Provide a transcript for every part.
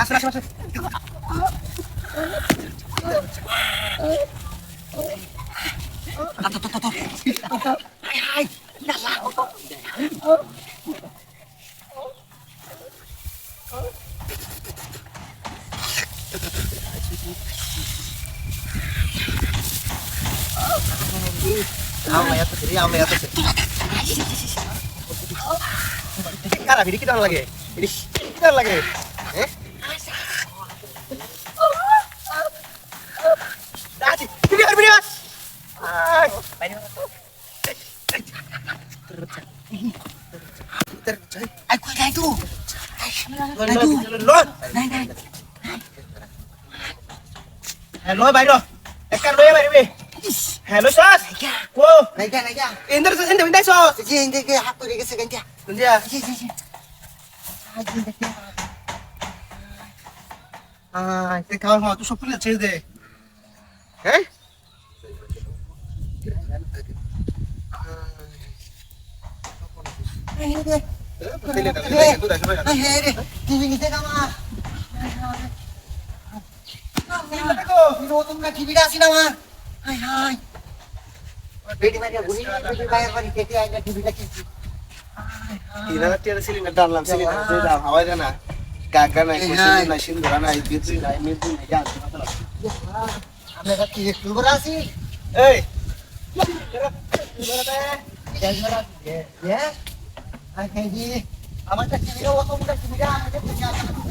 আসে cara ini kita lagi ini kita lagi Dati, bini mas. Ay, ay, kuya na ito. Lon. Hello, bayro. Ekar lo ya, bayro. Hello, sos. Wo. Naika. Indah, sos. Hindi ka hapto di kasi ganyan. India. Ah, itu kawan mau tuh sopir ছেড়ে দে হ্যাঁ cylinder ডাললাম cylinder হাওয়াই না Gaga নাই কুসুম নাই সিন্দুরা নাই বিদ্যুৎ নাই মেদু নাই জান আমরা কি খুলবো রাসি এই আমার কাছে ছিল অত মোটা টিভিটা আমাকে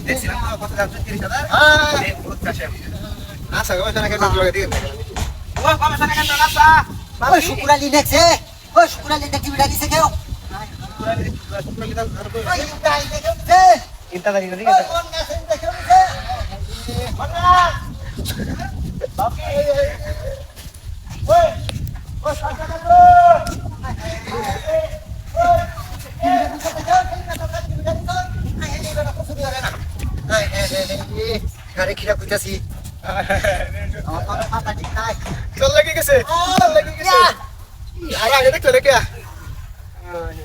দেখছিলাম কত দাম 30,000 এই পুরো চাষে আচ্ছা ওই জানা কেন লাগে দিন ও কম জানা কেন রাস্তা ওই শুকুরালি দেখছে ওই শুকুরালি দেখি বিড়া দিছে কেউ ওই শুকুরালি দেখছে চিন্তা করি না ওই কোন গাছে দেখছে বাবা বাকি ওই ওই সাজা করো ঘরে খিরা কইতাছি আমার পাপা ঠিক নাই চল লাগি গেছে আগে দেখতে রে কে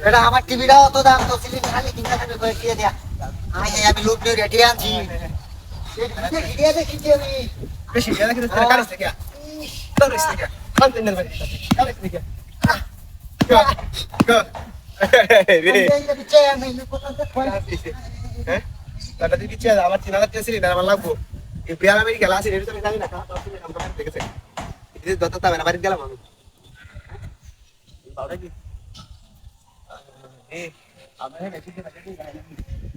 এটা আমার টিভিটা অত দাম তো সিলিন্ডার খালি কিনা থাকবে করে দিয়ে দেয়া আমি লোক নিয়ে রেডি আনছি ভিডিও দেখি আমি বেশি জানা কি তোর কাছে কে তোর এসে কে কন্টেনার বাড়ি কাছে কে গো হ্যাঁ টাকা দিবি চেয়ে আমার 3000 টাকা সিলিন্ডার আমার লাগবো এই বিয়ার আমি গেলা আছে রেডি তো আমি জানি না কাজ দেখেছে এই দত তা না বাড়ি গেলাম আমি বাড়ি কি এই আমরা মেশিন দিয়ে